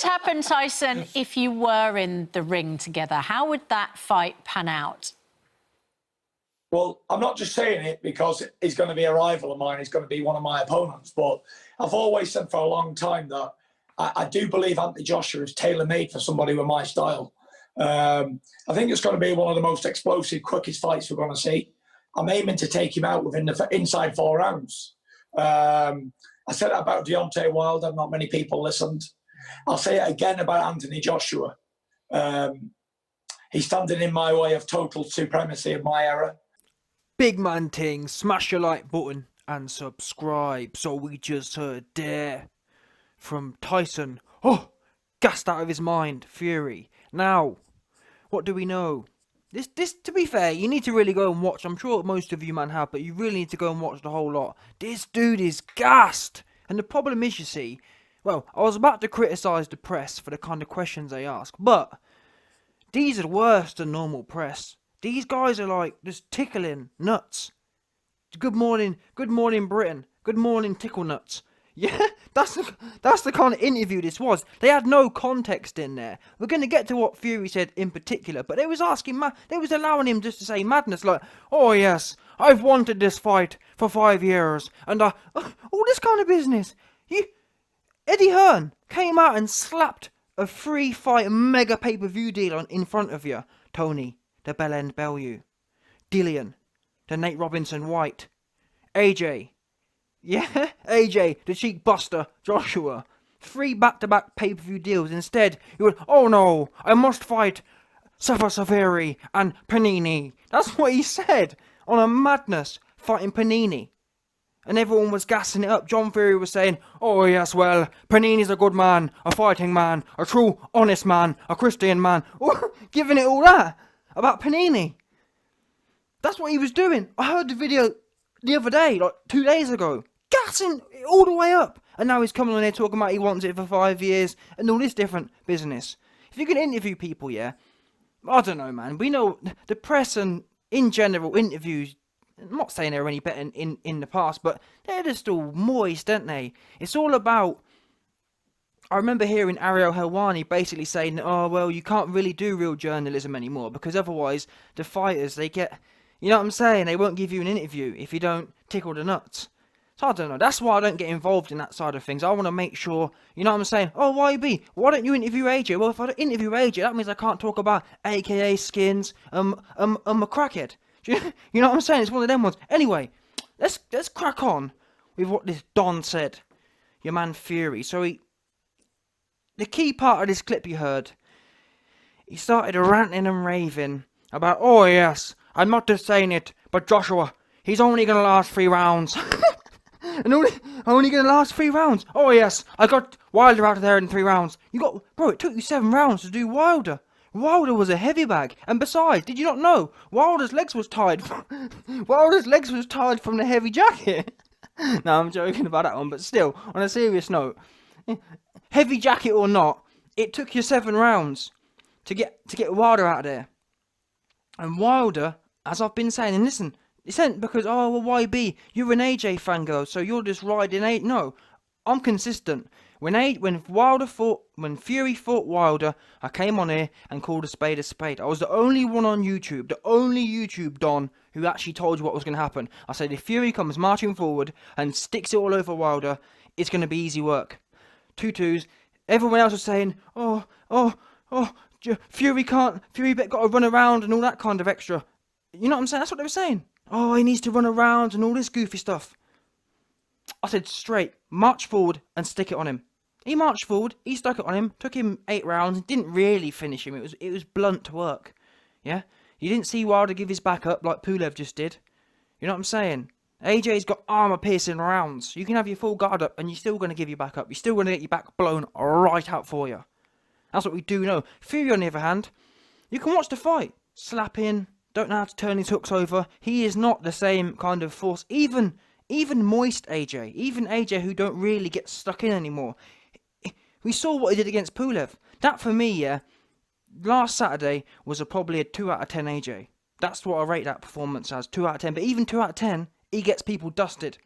would happen, Tyson, if you were in the ring together? How would that fight pan out? Well, I'm not just saying it because he's going to be a rival of mine. He's going to be one of my opponents. But I've always said for a long time that I do believe Anthony Joshua is tailor-made for somebody with my style. I think it's going to be one of the most explosive, quickest fights we're going to see. I'm aiming to take him out within the inside 4 rounds. I said that about Deontay Wilder. Not many people listened. I'll say it again about Anthony Joshua. He's standing in my way of total supremacy of my era. Big man ting, smash your like button and subscribe. So we just heard there from Tyson. Oh, gassed out of his mind, Fury. Now, what do we know? This, to be fair, you need to really go and watch. I'm sure most of you man have, but you really need to go and watch the whole lot. This dude is gassed. And the problem is, you see, well, I was about to criticise the press for the kind of questions they ask, but these are worse than normal press. These guys are like just tickling nuts. Good morning, Britain. Good morning, tickle nuts. Yeah, that's the kind of interview this was. They had no context in there. We're going to get to what Fury said in particular, but they was they was allowing him just to say madness like, oh yes, I've wanted this fight for 5 years, and all this kind of business. Eddie Hearn came out and slapped a 3-fight mega pay-per-view deal in front of you. Tony, the Bell End Bellew. Dillian, the Nate Robinson White. AJ. Yeah, AJ, the cheek buster, Joshua. 3 back-to-back pay-per-view deals. Instead, you went, oh no, I must fight Fury and Panini. That's what he said on a madness, fighting Panini. And everyone was gassing it up. John Fury was saying, oh yes, well, Panini's a good man, a fighting man, a true, honest man, a Christian man. Giving it all that about Panini. That's what he was doing. I heard the video the other day, like 2 days ago. Gassing it all the way up. And now he's coming on here talking about he wants it for 5 years and all this different business. If you can interview people, yeah, I don't know, man. We know the press and, in general, interviews, I'm not saying they're any better in the past, but they're just all moist, aren't they? It's all about... I remember hearing Ariel Helwani basically saying, oh, well, you can't really do real journalism anymore because otherwise the fighters, they get... You know what I'm saying? They won't give you an interview if you don't tickle the nuts. So I don't know. That's why I don't get involved in that side of things. I want to make sure, you know what I'm saying? Oh, YB, why don't you interview AJ? Well, if I don't interview AJ, that means I can't talk about AKA skins, I'm a crackhead. You know what I'm saying? It's one of them ones. Anyway, let's crack on with what this Don said. Your man Fury. So the key part of this clip you heard, he started ranting and raving about, oh yes, I'm not just saying it, but Joshua, he's only going to last 3 rounds. And only going to last 3 rounds. Oh yes, I got Wilder out of there in 3 rounds. Bro, it took you 7 rounds to do Wilder. Wilder was a heavy bag. And besides, did you not know? Wilder's legs was tied. Wilder's legs was tied from the heavy jacket. No, I'm joking about that one, but still, on a serious note, heavy jacket or not, it took you 7 rounds to get Wilder out of there. And Wilder, as I've been saying, and listen, it's not because, oh, well, YB, you're an AJ fangirl, so you're just riding AJ. No, I'm consistent. When Fury fought Wilder, I came on here and called a spade a spade. I was the only one on YouTube, the only YouTube Don who actually told you what was going to happen. I said, if Fury comes marching forward and sticks it all over Wilder, it's going to be easy work. 2-2s. Everyone else was saying, Fury got to run around and all that kind of extra. You know what I'm saying? That's what they were saying. Oh, he needs to run around and all this goofy stuff. I said straight, march forward and stick it on him. He marched forward, he stuck it on him, took him 8 rounds, didn't really finish him. It was blunt work. Yeah? You didn't see Wilder give his back up like Pulev just did. You know what I'm saying? AJ's got armour-piercing rounds. You can have your full guard up and you're still going to give your back up. You're still going to get your back blown right out for you. That's what we do know. Fury, on the other hand, you can watch the fight. Slap in, don't know how to turn his hooks over. He is not the same kind of force. Even moist AJ, even AJ who don't really get stuck in anymore. We saw what he did against Pulev. That for me, yeah, last Saturday was probably a 2 out of 10 AJ. That's what I rate that performance as, 2 out of 10. But even 2 out of 10, he gets people dusted.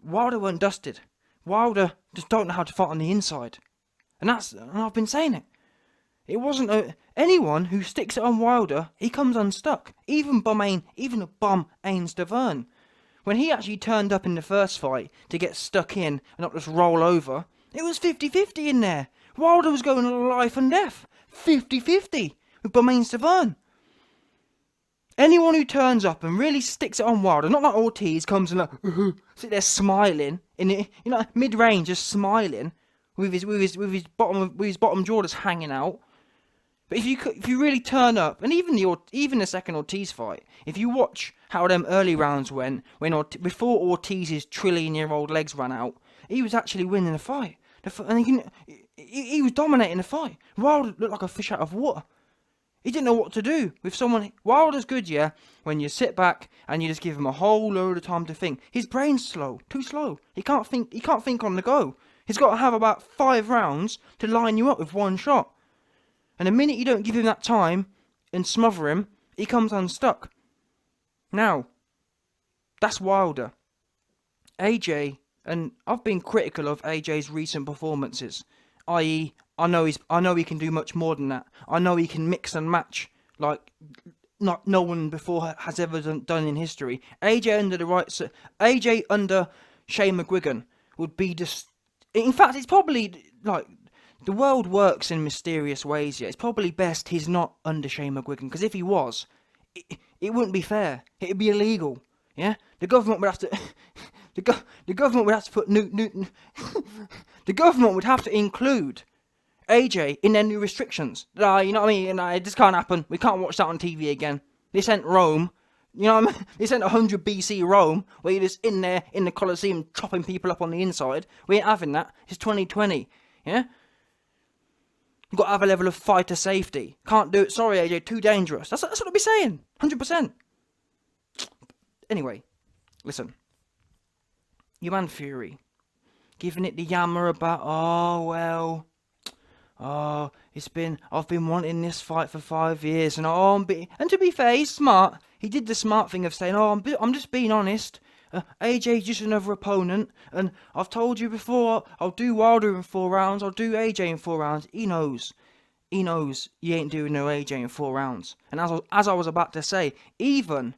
Wilder weren't dusted. Wilder just don't know how to fight on the inside. And I've been saying it. It wasn't anyone who sticks it on Wilder, he comes unstuck. Even a bum Ains Deverne. When he actually turned up in the first fight to get stuck in and not just roll over, it was 50-50 in there. Wilder was going on life and death. 50-50 with Ains Deverne. Anyone who turns up and really sticks it on Wilder, not like Ortiz comes and sit there smiling in it, mid range, just smiling with his bottom jaw just hanging out. But if you really turn up, and even the second Ortiz fight, if you watch how them early rounds went, before Ortiz's trillion-year-old legs ran out, he was actually winning the fight, and he was dominating the fight. Wilder looked like a fish out of water. He didn't know what to do with someone. Wilder's good, yeah, when you sit back and you just give him a whole load of time to think. His brain's slow, too slow. He can't think on the go. He's got to have about 5 rounds to line you up with one shot. And the minute you don't give him that time and smother him, he comes unstuck. Now, that's Wilder. AJ, and I've been critical of AJ's recent performances, i.e., I know he can do much more than that. I know he can mix and match like no one before has ever done in history. AJ under Shane McGuigan would be just. In fact, it's probably like the world works in mysterious ways. Yeah, it's probably best he's not under Shane McGuigan, because if he was, it wouldn't be fair. It'd be illegal. Yeah, the government would have to. The government would have to put the government would have to include AJ in their new restrictions. You know what I mean? This can't happen. We can't watch that on TV again. They sent Rome. You know what I mean? They sent 100 BC Rome, where you're just in there in the Colosseum chopping people up on the inside. We ain't having that. It's 2020. Yeah? You've got to have a level of fighter safety. Can't do it. Sorry, AJ. Too dangerous. That's what I'll be saying. 100%. Anyway, listen. You man Fury. Giving it the yammer about, I've been wanting this fight for 5 years, and and to be fair, he's smart. He did the smart thing of saying, I'm just being honest. AJ's just another opponent, and I've told you before, I'll do Wilder in 4 rounds, I'll do AJ in 4 rounds. He knows you ain't doing no AJ in 4 rounds. And as I was about to say, even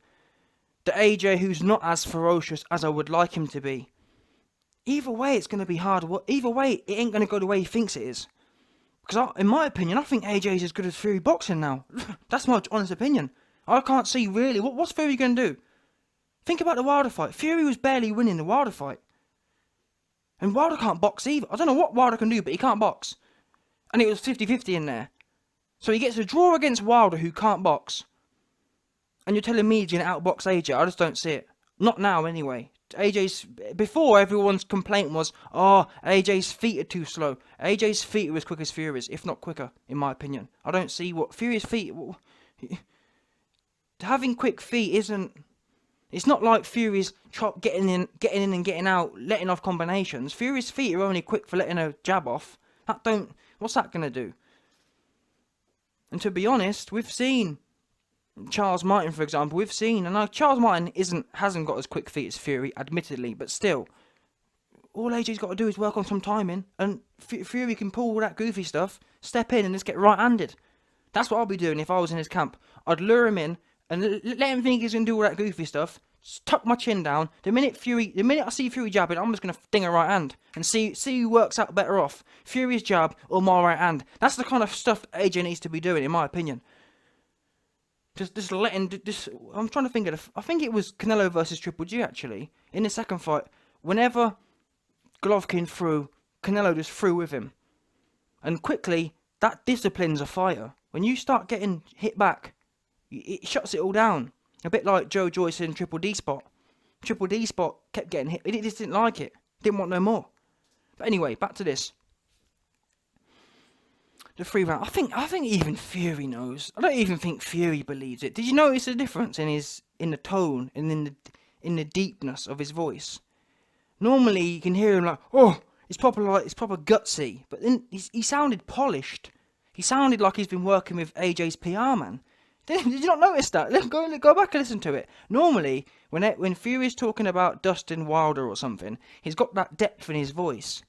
the AJ who's not as ferocious as I would like him to be, either way, it's going to be hard. Either way, it ain't going to go the way he thinks it is. Because in my opinion, I think AJ's as good as Fury boxing now. That's my honest opinion. I can't see really. What's Fury going to do? Think about the Wilder fight. Fury was barely winning the Wilder fight. And Wilder can't box either. I don't know what Wilder can do, but he can't box. And it was 50-50 in there. So he gets a draw against Wilder, who can't box. And you're telling me he's going to outbox AJ? I just don't see it. Not now, anyway. Before, everyone's complaint was, AJ's feet are too slow. AJ's feet are as quick as Fury's, if not quicker, in my opinion. I don't see what Fury's feet. Having quick feet isn't. It's not like Fury's getting in and getting out, letting off combinations. Fury's feet are only quick for letting a jab off. What's that gonna do? And to be honest, we've seen Charles Martin, for example, and Charles Martin hasn't got as quick feet as Fury, admittedly, but still, all AJ's got to do is work on some timing, and Fury can pull all that goofy stuff, step in and just get right-handed. That's what I'll be doing if I was in his camp. I'd lure him in and let him think he's going to do all that goofy stuff, tuck my chin down. The minute I see Fury jabbing, I'm just going to ding a right hand and see who works out better off, Fury's jab or my right hand. That's the kind of stuff AJ needs to be doing, in my opinion. Just letting this. I'm trying to think of. I think it was Canelo versus Triple G actually in the second fight. Whenever Golovkin threw, Canelo just threw with him, and quickly that disciplines a fighter. When you start getting hit back, it shuts it all down. A bit like Joe Joyce in Triple D spot. Triple D spot kept getting hit. He just didn't like it. Didn't want no more. But anyway, back to this. The 3 round. I think even Fury knows. I don't even think Fury believes it. Did you notice the difference in the tone and in the deepness of his voice? Normally you can hear him like, it's proper gutsy, but then he sounded polished. He sounded like he's been working with AJ's PR man. Did you not notice that? Go back and listen to it. Normally, when Fury's talking about Dustin Wilder or something, he's got that depth in his voice.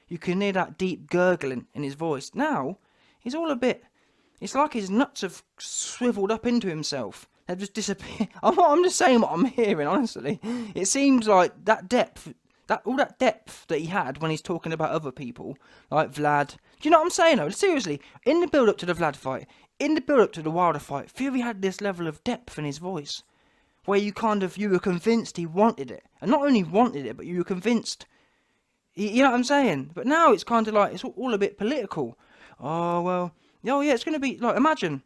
You can hear that deep gurgling in his voice. Now, he's all a bit... It's like his nuts have swiveled up into himself. They've just disappeared. I'm just saying what I'm hearing, honestly. It seems like that depth, all that depth that he had when he's talking about other people, like Vlad. Do you know what I'm saying, though? Seriously, in the build-up to the Vlad fight, in the build-up to the Wilder fight, Fury had this level of depth in his voice, where you were convinced he wanted it. And not only wanted it, but you were convinced... You know what I'm saying? But now it's kind of like, it's all a bit political. Oh, well... Oh, yeah, it's going to be... Like, imagine...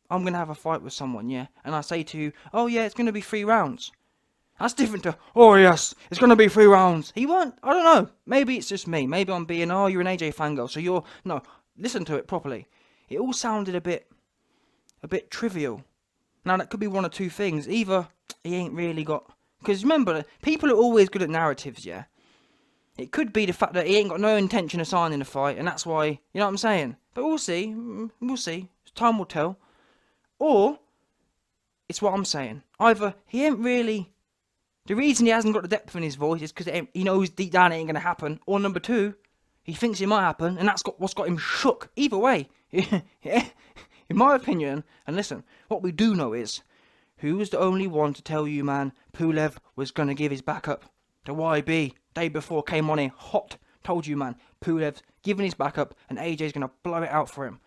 I'm going to have a fight with someone, yeah? And I say to you, oh, yeah, it's going to be 3 rounds. That's different to, oh, yes, it's going to be 3 rounds. He won't... I don't know. Maybe it's just me. Maybe I'm being, oh, you're an AJ fangirl, so you're... No, listen to it properly. It all sounded a bit trivial. Now, that could be one of 2 things. Either he ain't really got... Because remember, people are always good at narratives, yeah? It could be the fact that he ain't got no intention of signing the fight, and that's why... You know what I'm saying? But we'll see. We'll see. Time will tell. Or, it's what I'm saying. Either he ain't really... The reason he hasn't got the depth in his voice is because he knows deep down it ain't going to happen. Or number 2, he thinks it might happen, and that's what's got him shook. Either way. In my opinion, and listen, what we do know is, who was the only one to tell you, man, Pulev was going to give his back up? The YB, day before, came on here hot. Told you, man, Pulev's giving his back up, and AJ's going to blow it out for him.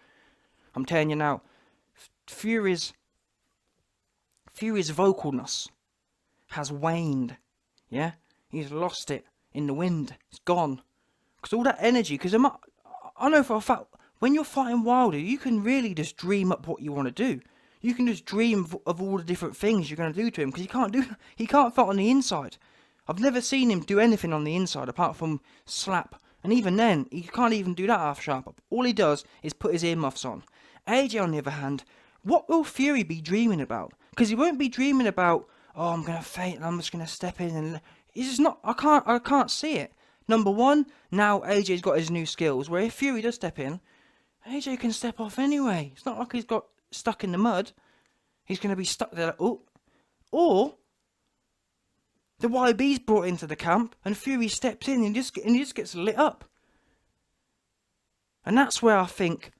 I'm telling you now, Fury's vocalness has waned, yeah? He's lost it in the wind. It's gone. Because all that energy, because I know for a fact, when you're fighting Wilder, you can really just dream up what you want to do. You can just dream of all the different things you're going to do to him, because he can't fight on the inside. I've never seen him do anything on the inside apart from slap. And even then, he can't even do that half sharp. All he does is put his earmuffs on. AJ, on the other hand, what will Fury be dreaming about? Because he won't be dreaming about, oh, I'm going to faint and I'm just going to step in. And he's just not, I can't see it. Number 1, now AJ's got his new skills, where if Fury does step in, AJ can step off anyway. It's not like he's got stuck in the mud. He's going to be stuck there like, oh. Or... the YB's brought into the camp, and Fury steps in and he just gets lit up. And that's where I think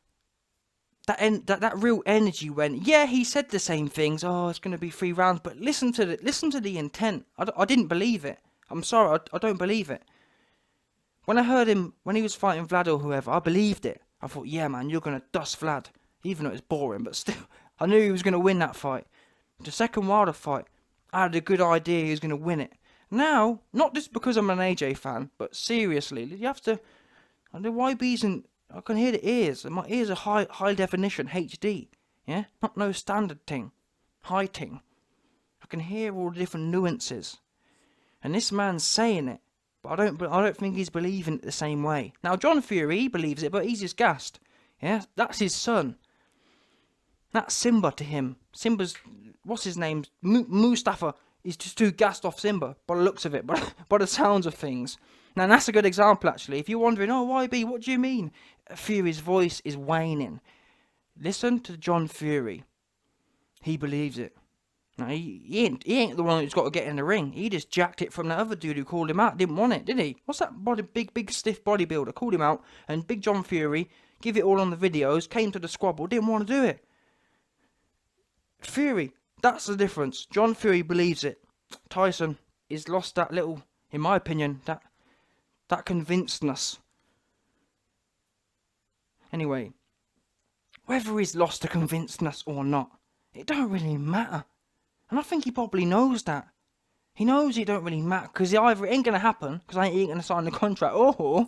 that real energy went. Yeah, he said the same things. Oh, it's going to be 3 rounds, but listen to the intent. I didn't believe it. I'm sorry, I don't believe it. When I heard him when he was fighting Vlad or whoever, I believed it. I thought, yeah, man, you're going to dust Vlad, even though it's boring. But still, I knew he was going to win that fight. The second Wilder fight, I had a good idea he was going to win it. Now, not just because I'm an AJ fan, but seriously, you have to... The YB's and I can hear the ears, and my ears are high definition, HD, yeah? Not no standard thing, high thing. I can hear all the different nuances. And this man's saying it, but I don't think he's believing it the same way. Now, John Fury, he believes it, but he's just gassed. Yeah, that's his son. That's Simba to him. Simba's... What's his name? Mustafa is just too gassed off Simba, by the looks of it, by the sounds of things. Now, that's a good example, actually. If you're wondering, oh, YB, what do you mean? Fury's voice is waning. Listen to John Fury. He believes it. Now, he ain't the one who's got to get in the ring. He just jacked it from the other dude who called him out. Didn't want it, did he? What's that big stiff bodybuilder? Called him out, and Big John Fury, give it all on the videos, came to the squabble, didn't want to do it. Fury, that's the difference. John Fury believes it. Tyson has lost that little, in my opinion, that convincedness. Anyway, whether he's lost the convincedness or not, it don't really matter. And I think he probably knows that. He knows it don't really matter, because either it ain't going to happen, because I ain't going to sign the contract, or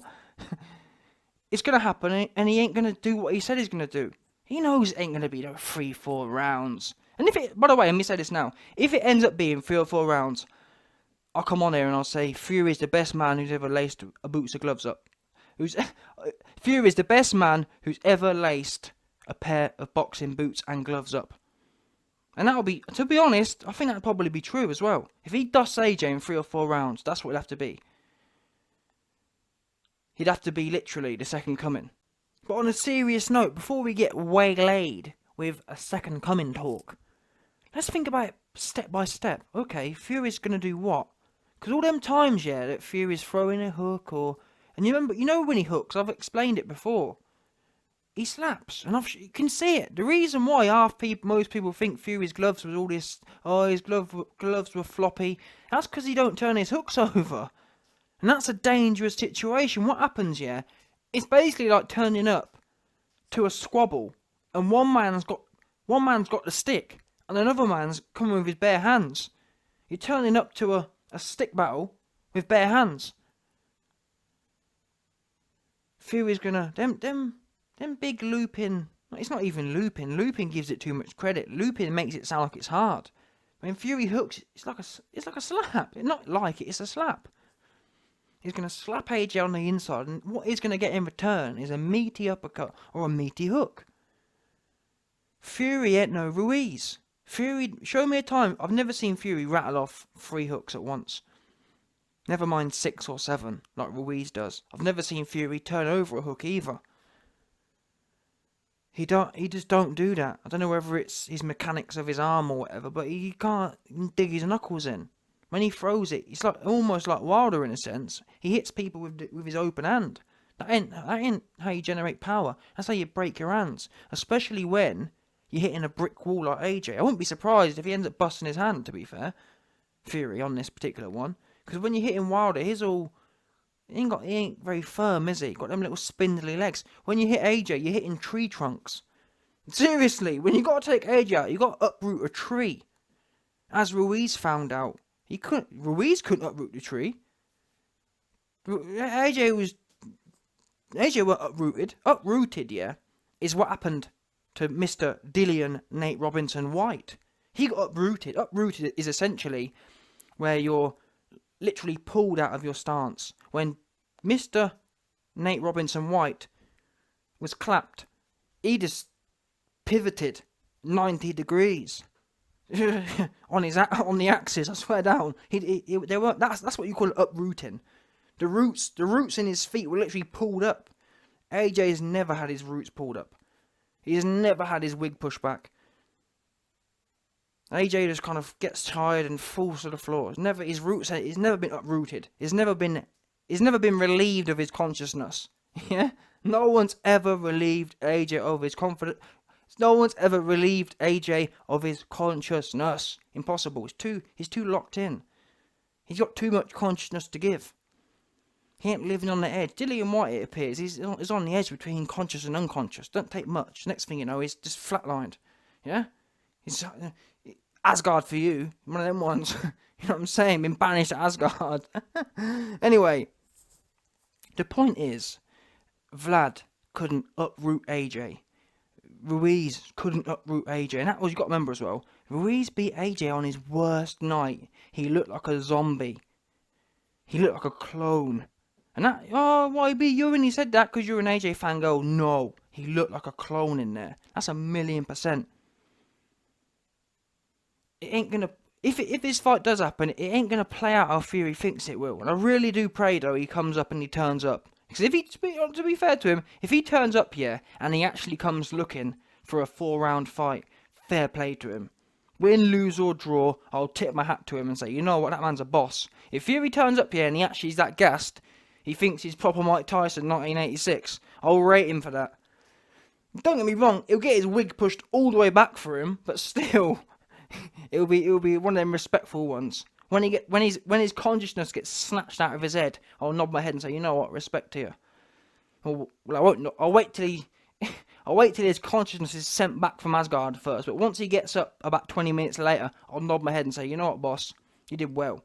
it's going to happen, and he ain't going to do what he said he's going to do. He knows it ain't going to be no 3-4 rounds. And if it, by the way, let me say this now, if it ends up being 3 or 4 rounds, I'll come on here and I'll say Fury is the best man who's ever laced a boots or gloves up. Fury is the best man who's ever laced a pair of boxing boots and gloves up. And that'll be, to be honest, I think that'll probably be true as well. If he dusts AJ in 3 or 4 rounds, that's what it'd have to be. He'd have to be literally the second coming. But on a serious note, before we get waylaid with a second coming talk, let's think about it step by step. Okay, Fury's going to do what? Because all them times, yeah, that Fury's throwing a hook or And you know when he hooks, I've explained it before. He slaps, and you can see it. The reason why most people think Fury's gloves was all this, his gloves were floppy, that's because he don't turn his hooks over. And that's a dangerous situation. What happens, yeah? It's basically like turning up to a squabble, and one man's got the stick, and another man's coming with his bare hands. You're turning up to a stick battle with bare hands. Fury's gonna them big looping. It's not even looping. Looping gives it too much credit. Looping makes it sound like it's hard. When Fury hooks, it's like a slap. It's not like it. It's a slap. He's gonna slap AJ on the inside, and what he's gonna get in return is a meaty uppercut or a meaty hook. Fury ain't no Ruiz. Fury, show me a time. I've never seen Fury rattle off 3 hooks at once. Never mind 6 or 7, like Ruiz does. I've never seen Fury turn over a hook either. He just don't do that. I don't know whether it's his mechanics of his arm or whatever, but he can't dig his knuckles in. When he throws it, it's like almost like Wilder in a sense. He hits people with his open hand. That ain't how you generate power. That's how you break your hands, especially when you're hitting a brick wall like AJ. I wouldn't be surprised if he ends up busting his hand, to be fair. Fury on this particular one. Because when you're hitting Wilder, he ain't very firm, is he? Got them little spindly legs. When you hit AJ, you're hitting tree trunks. Seriously, when you got to take AJ out, you got to uproot a tree. As Ruiz found out. Ruiz couldn't uproot the tree. AJ were uprooted. Uprooted, yeah, is what happened to Mr. Dillian Nate Robinson White. He got uprooted. Uprooted is essentially where you're literally pulled out of your stance. When Mr. Nate Robinson White was clapped, he just pivoted 90 degrees on the axis. I swear down. That's what you call uprooting. The roots in his feet were literally pulled up. AJ has never had his roots pulled up. He has never had his wig pushed back. AJ just kind of gets tired and falls to the floor. He's never been uprooted. He's never been relieved of his consciousness. Yeah? No one's ever relieved AJ of his confidence. No one's ever relieved AJ of his consciousness. Impossible. He's too locked in. He's got too much consciousness to give. He ain't living on the edge. Dillian White, it appears, he's on the edge between conscious and unconscious. Don't take much. Next thing you know, he's just flatlined. Yeah? He's Asgard for you. One of them ones. You know what I'm saying? Been banished to Asgard. Anyway, the point is, Vlad couldn't uproot AJ. Ruiz couldn't uproot AJ. And that was, you got to remember as well, Ruiz beat AJ on his worst night. He looked like a zombie. He looked like a clone. And that, YB, you only said that because you're an AJ fan. Go, no. He looked like a clone in there. That's 1,000,000%. It ain't gonna. If this fight does happen, it ain't gonna play out how Fury thinks it will. And I really do pray though he comes up and he turns up. Because to be fair to him, if he turns up here and he actually comes looking for a 4-round fight, fair play to him. Win, lose or draw, I'll tip my hat to him and say, you know what, that man's a boss. If Fury turns up here and he actually is that gassed, he thinks he's proper Mike Tyson 1986, I'll rate him for that. Don't get me wrong, he'll get his wig pushed all the way back for him, but still, it'll be one of them respectful ones. When his consciousness gets snatched out of his head, I'll nod my head and say, you know what, respect to you. Well, I won't. I'll wait till his consciousness is sent back from Asgard first. But once he gets up, about 20 minutes later, I'll nod my head and say, you know what, boss, you did well.